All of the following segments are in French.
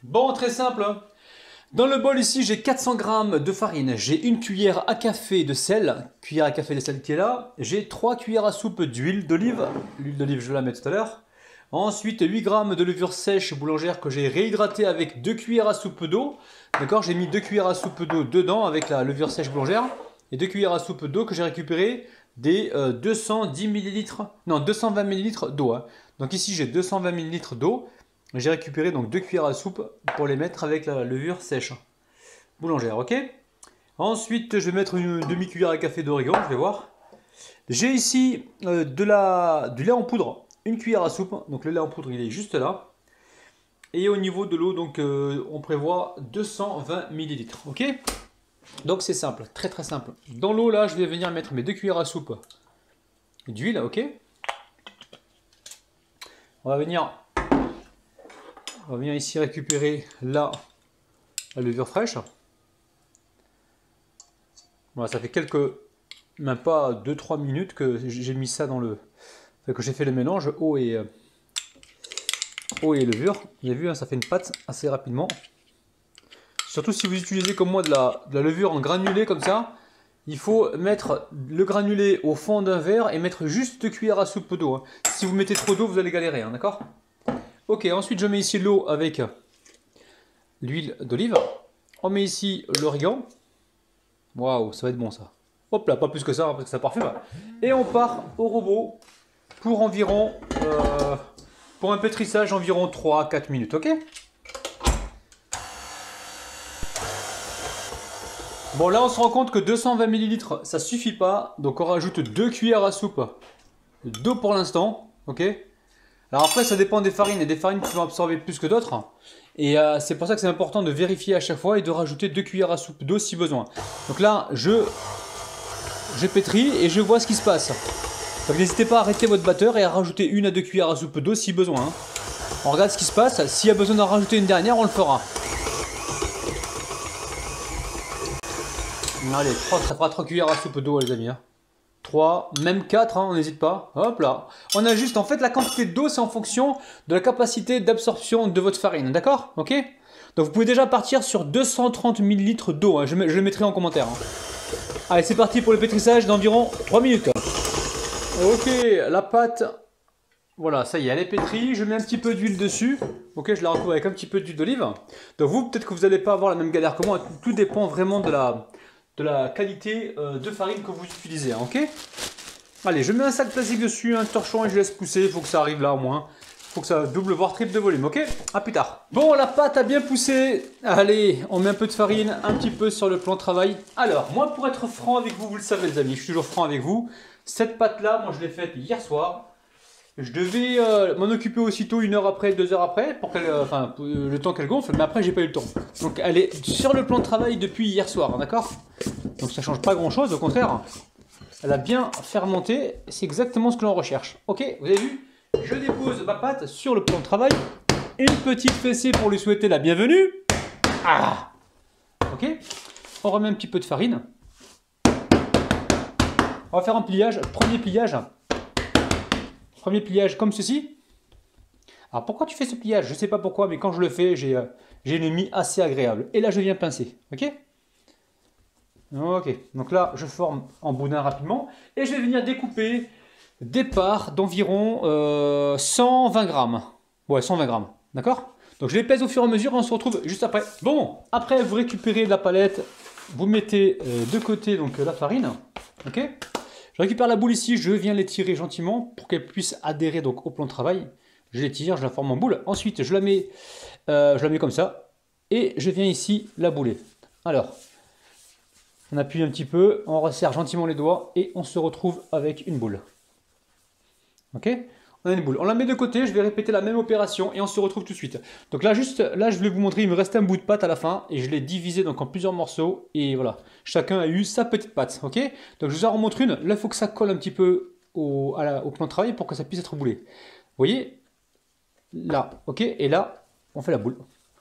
Bon, très simple, hein. Dans le bol ici, j'ai 400 g de farine, j'ai une cuillère à café de sel, cuillère à café de sel qui est là, j'ai 3 cuillères à soupe d'huile d'olive, l'huile d'olive je vais la mettre tout à l'heure. Ensuite 8 g de levure sèche boulangère que j'ai réhydratée avec 2 cuillères à soupe d'eau. D'accord, j'ai mis 2 cuillères à soupe d'eau dedans avec la levure sèche boulangère et 2 cuillères à soupe d'eau que j'ai récupéré des 210 ml, non 220 ml d'eau. Hein. Donc ici j'ai 220 ml d'eau. J'ai récupéré donc 2 cuillères à soupe pour les mettre avec la levure sèche boulangère, ok. Ensuite, je vais mettre une demi-cuillère à café d'origan, je vais voir. J'ai ici du lait en poudre, une cuillère à soupe. Donc le lait en poudre, il est juste là. Et au niveau de l'eau, donc on prévoit 220 ml, ok. Donc c'est simple, très très simple. Dans l'eau là, je vais venir mettre mes 2 cuillères à soupe d'huile, ok. On va venir ici récupérer la levure fraîche. Voilà, ça fait même pas 2-3 minutes que j'ai mis ça dans le... Enfin, que j'ai fait le mélange eau et levure. Vous avez vu, hein, ça fait une pâte assez rapidement. Surtout si vous utilisez comme moi de la levure en granulé comme ça, il faut mettre le granulé au fond d'un verre et mettre juste 2 cuillères à soupe d'eau. Hein. Si vous mettez trop d'eau, vous allez galérer, hein, d'accord? Ok, ensuite je mets ici l'eau avec l'huile d'olive. On met ici l'origan. Waouh, ça va être bon ça. Hop là, pas plus que ça, hein, parce que ça parfume. Et on part au robot pour environ, pour un pétrissage environ 3-4 minutes, ok? Bon là on se rend compte que 220 ml ça suffit pas, donc on rajoute 2 cuillères à soupe d'eau pour l'instant, ok? Alors après ça dépend des farines, il y a des farines qui vont absorber plus que d'autres. Et c'est pour ça que c'est important de vérifier à chaque fois et de rajouter 2 cuillères à soupe d'eau si besoin. Donc là je pétris et je vois ce qui se passe. Donc n'hésitez pas à arrêter votre batteur et à rajouter 1 à 2 cuillères à soupe d'eau si besoin. Hein. On regarde ce qui se passe, s'il y a besoin d'en rajouter une dernière, on le fera. Allez, 3 cuillères à soupe d'eau les amis. Hein. 3, même 4, hein, on n'hésite pas. Hop là. On ajuste, en fait la quantité d'eau c'est en fonction de la capacité d'absorption de votre farine, d'accord? Ok? Donc vous pouvez déjà partir sur 230 ml d'eau, hein. Je le mettrai en commentaire. Hein. Allez, c'est parti pour le pétrissage d'environ 3 minutes. Ok, la pâte, voilà, ça y est, elle est pétrie. Je mets un petit peu d'huile dessus. Ok, je la recouvre avec un petit peu d'huile d'olive. Donc vous, peut-être que vous n'allez pas avoir la même galère que moi. Tout dépend vraiment de la qualité de farine que vous utilisez, hein, ok? Allez, je mets un sac plastique dessus, un torchon et je laisse pousser. Il faut que ça arrive là au moins. Il faut que ça double voire triple de volume, ok? A plus tard. Bon, la pâte a bien poussé. Allez, on met un peu de farine, un petit peu sur le plan de travail. Alors, moi pour être franc avec vous, vous le savez les amis, je suis toujours franc avec vous. Cette pâte là, moi je l'ai faite hier soir. Je devais m'en occuper aussitôt 1 heure après, 2 heures après, pour le temps qu'elle gonfle, mais après j'ai pas eu le temps. Donc elle est sur le plan de travail depuis hier soir, d'accord? Donc ça change pas grand chose, au contraire. Elle a bien fermenté, c'est exactement ce que l'on recherche. Ok, vous avez vu? Je dépose ma pâte sur le plan de travail. Une petite fessée pour lui souhaiter la bienvenue. Ah! Ok, on remet un petit peu de farine. On va faire un pliage, premier pliage comme ceci. Alors pourquoi tu fais ce pliage? Je ne sais pas pourquoi, mais quand je le fais, j'ai une mie assez agréable. Et là, je viens pincer. Ok? Ok. Donc là, je forme en boudin rapidement. Et je vais venir découper des parts d'environ 120 grammes. Ouais, 120 grammes. D'accord? Donc je les pèse au fur et à mesure et on se retrouve juste après. Bon, après, vous récupérez la palette. Vous mettez de côté donc la farine. Ok? Je récupère la boule ici, je viens l'étirer gentiment pour qu'elle puisse adhérer donc au plan de travail. Je l'étire, je la forme en boule. Ensuite, je la mets comme ça et je viens ici la bouler. Alors, on appuie un petit peu, on resserre gentiment les doigts et on se retrouve avec une boule. Ok? On a une boule. On la met de côté, je vais répéter la même opération et on se retrouve tout de suite. Donc là, je voulais vous montrer, il me restait un bout de pâte à la fin et je l'ai divisé donc en plusieurs morceaux et voilà. Chacun a eu sa petite pâte, ok? Donc je vous en remontre une. Là, il faut que ça colle un petit peu au plan de travail pour que ça puisse être boulé. Vous voyez? Là, ok? Et là, on fait la boule.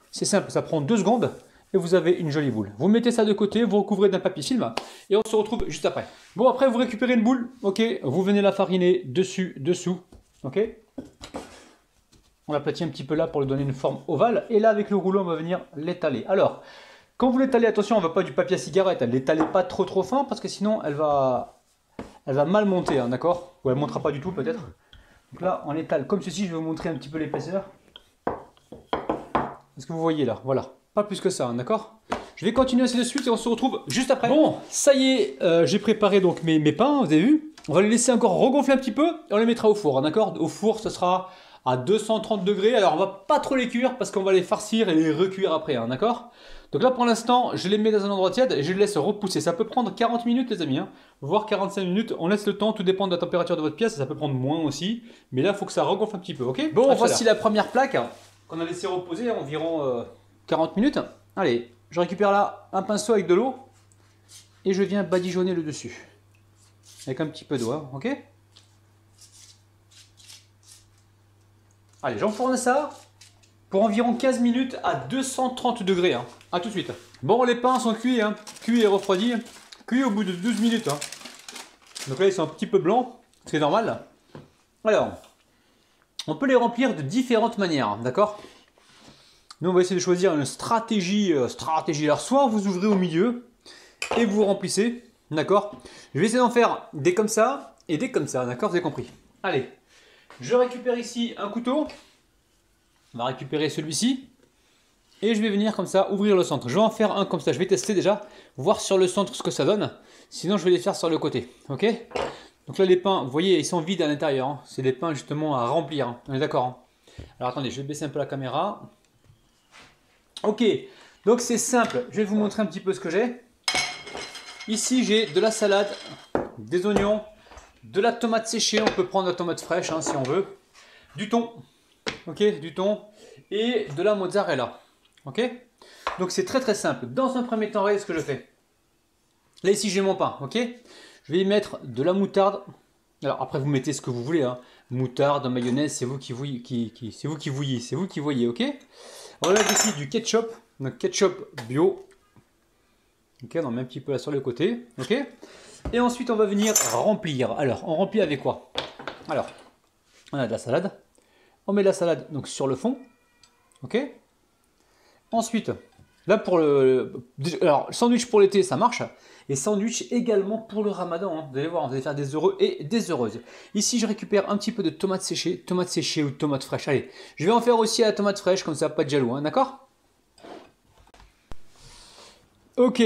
C'est simple, ça prend 2 secondes et vous avez une jolie boule. Vous mettez ça de côté, vous recouvrez d'un papier film et on se retrouve juste après. Bon, après, vous récupérez une boule, ok? Vous venez la fariner dessus, dessous. Ok. On l'aplatit un petit peu là pour lui donner une forme ovale. Et là, avec le rouleau, on va venir l'étaler. Alors, quand vous l'étalez, attention, on ne veut pas du papier à cigarette. Ne l'étalez pas trop fin parce que sinon, elle va mal monter, hein, d'accord? Ou elle ne montera pas du tout peut-être. Donc là, on l'étale comme ceci. Je vais vous montrer un petit peu l'épaisseur. Est-ce que vous voyez là? Voilà. Pas plus que ça, hein, d'accord? Je vais continuer ainsi de suite et on se retrouve juste après. Bon, ça y est, j'ai préparé donc mes pains, vous avez vu? On va les laisser encore regonfler un petit peu et on les mettra au four, hein, d'accord? Au four, ce sera à 230 degrés. Alors, on va pas trop les cuire parce qu'on va les farcir et les recuire après, hein, d'accord? Donc là, pour l'instant, je les mets dans un endroit tiède et je les laisse repousser. Ça peut prendre 40 minutes, les amis, hein, voire 45 minutes. On laisse le temps, tout dépend de la température de votre pièce. Ça peut prendre moins aussi. Mais là, il faut que ça regonfle un petit peu, ok? Bon, voici la première plaque qu'on a laissé reposer environ 40 minutes. Allez, je récupère là un pinceau avec de l'eau et je viens badigeonner le dessus. Avec un petit peu d'eau, hein, ok? Allez, j'enfourne ça pour environ 15 minutes à 230 degrés. Hein. A tout de suite. Bon, les pains sont cuits, hein. Cuits et refroidis. Cuits au bout de 12 minutes. Hein. Donc là, ils sont un petit peu blancs. C'est normal. Alors, on peut les remplir de différentes manières. D'accord? Nous, on va essayer de choisir une stratégie. Alors, soit vous ouvrez au milieu et vous remplissez. D'accord? Je vais essayer d'en faire des comme ça et des comme ça. D'accord? Vous avez compris. Allez. Je récupère ici un couteau. On va récupérer celui-ci. Et je vais venir comme ça ouvrir le centre. Je vais en faire un comme ça. Je vais tester déjà. Voir sur le centre ce que ça donne. Sinon je vais les faire sur le côté. Ok? Donc là les pains, vous voyez, ils sont vides à l'intérieur. Hein. C'est des pains justement à remplir. Hein. On est d'accord, hein. Alors attendez, je vais baisser un peu la caméra. Ok. Donc c'est simple. Je vais vous montrer un petit peu ce que j'ai. Ici j'ai de la salade, des oignons, de la tomate séchée, on peut prendre la tomate fraîche hein, si on veut, du thon, ok, du thon et de la mozzarella, ok. Donc c'est très simple. Dans un premier temps, regardez ce que je fais. Là ici j'ai mon pain, ok. Je vais y mettre de la moutarde. Alors après vous mettez ce que vous voulez, hein. Moutarde, mayonnaise, c'est vous qui voyez, c'est vous qui voyez, ok. On va mettre ici du ketchup, donc ketchup bio. Ok, on en met un petit peu là sur le côté, ok. Et ensuite, on va venir remplir. Alors, on remplit avec quoi? Alors, on a de la salade. On met de la salade donc sur le fond. Ok. Ensuite, là pour alors, sandwich pour l'été, ça marche. Et sandwich également pour le ramadan. Hein. Vous allez voir, vous allez faire des heureux et des heureuses. Ici, je récupère un petit peu de tomates séchées ou tomates fraîches. Allez, je vais en faire aussi à la tomate fraîche, comme ça, pas de jaloux, hein, d'accord? Ok.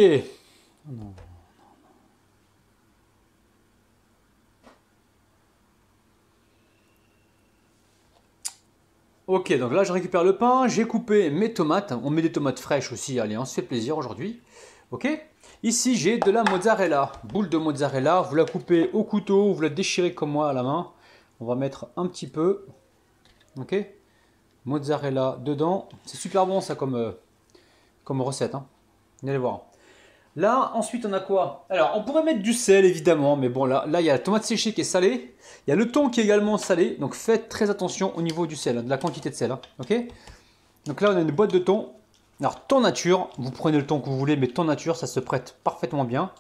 Non. Ok, donc là je récupère le pain, j'ai coupé mes tomates, on met des tomates fraîches aussi, allez, on se fait plaisir aujourd'hui. Ok, ici j'ai de la mozzarella, boule de mozzarella, vous la coupez au couteau, vous la déchirez comme moi à la main. On va mettre un petit peu, ok, mozzarella dedans, c'est super bon ça comme recette, hein. Vous allez voir. Là, ensuite, on a quoi? Alors, on pourrait mettre du sel, évidemment, mais bon, là, il y a la tomate séchée qui est salée. Il y a le thon qui est également salé, donc faites très attention au niveau du sel, hein, de la quantité de sel, hein, ok? Donc là, on a une boîte de thon. Alors, thon nature, vous prenez le thon que vous voulez, mais thon nature, ça se prête parfaitement bien.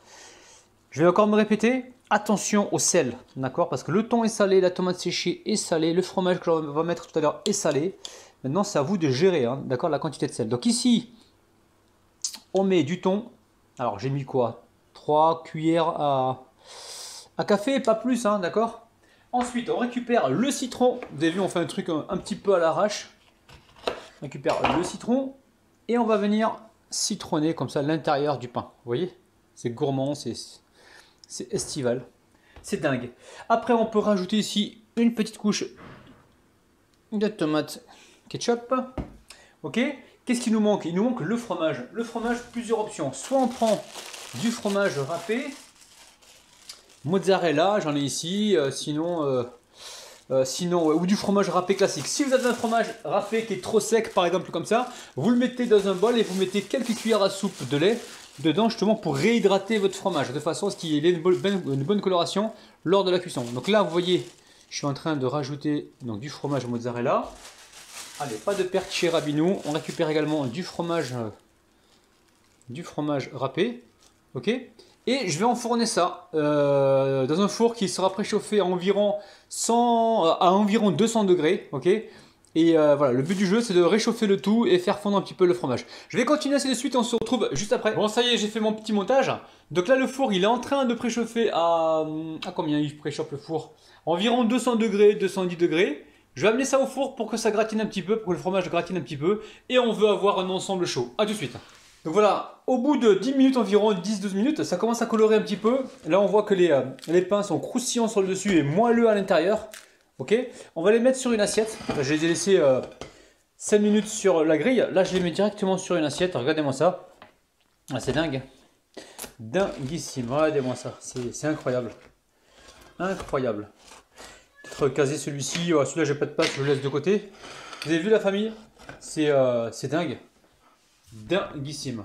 Je vais encore me répéter, attention au sel, d'accord? Parce que le thon est salé, la tomate séchée est salée, le fromage que l'on va mettre tout à l'heure est salé. Maintenant, c'est à vous de gérer, hein, d'accord, la quantité de sel. Donc ici, on met du thon. Alors j'ai mis quoi? 3 cuillères à café, pas plus, hein, d'accord? Ensuite, on récupère le citron. Vous avez vu, on fait un truc un petit peu à l'arrache. On récupère le citron et on va venir citronner comme ça l'intérieur du pain. Vous voyez? C'est gourmand, c'est estival. C'est dingue. Après, on peut rajouter ici une petite couche de tomate ketchup. Ok? Qu'est-ce qui nous manque? Il nous manque le fromage. Le fromage, plusieurs options. Soit on prend du fromage râpé, mozzarella, j'en ai ici, sinon, ou du fromage râpé classique. Si vous avez un fromage râpé qui est trop sec, par exemple comme ça, vous le mettez dans un bol et vous mettez quelques cuillères à soupe de lait dedans, justement pour réhydrater votre fromage, de façon à ce qu'il ait une bonne coloration lors de la cuisson. Donc là, vous voyez, je suis en train de rajouter donc, du fromage mozzarella. Allez, pas de perte chez Rabinou. On récupère également du fromage râpé. Ok. Et je vais enfourner ça dans un four qui sera préchauffé à environ 200 degrés. Ok. Et voilà, le but du jeu, c'est de réchauffer le tout et faire fondre un petit peu le fromage. Je vais continuer ainsi de suite, on se retrouve juste après. Bon, ça y est, j'ai fait mon petit montage. Donc là, le four, il est en train de préchauffer à combien il préchauffe le four? Environ 200 degrés, 210 degrés. Je vais amener ça au four pour que ça gratine un petit peu, pour que le fromage gratine un petit peu. Et on veut avoir un ensemble chaud. A tout de suite. Donc voilà, au bout de 10 minutes environ, 10-12 minutes, ça commence à colorer un petit peu. Là, on voit que les pains sont croustillants sur le dessus et moelleux à l'intérieur. Ok, on va les mettre sur une assiette. Je les ai laissés 5 minutes sur la grille. Là, je les mets directement sur une assiette. Regardez-moi ça. Ah, c'est dingue. Dinguissime. Regardez-moi ça. C'est incroyable. Incroyable. Peut-être caser celui-ci. Oh, celui-là, j'ai pas de pâte. Je le laisse de côté. Vous avez vu la famille? C'est dingue. Dinguissime.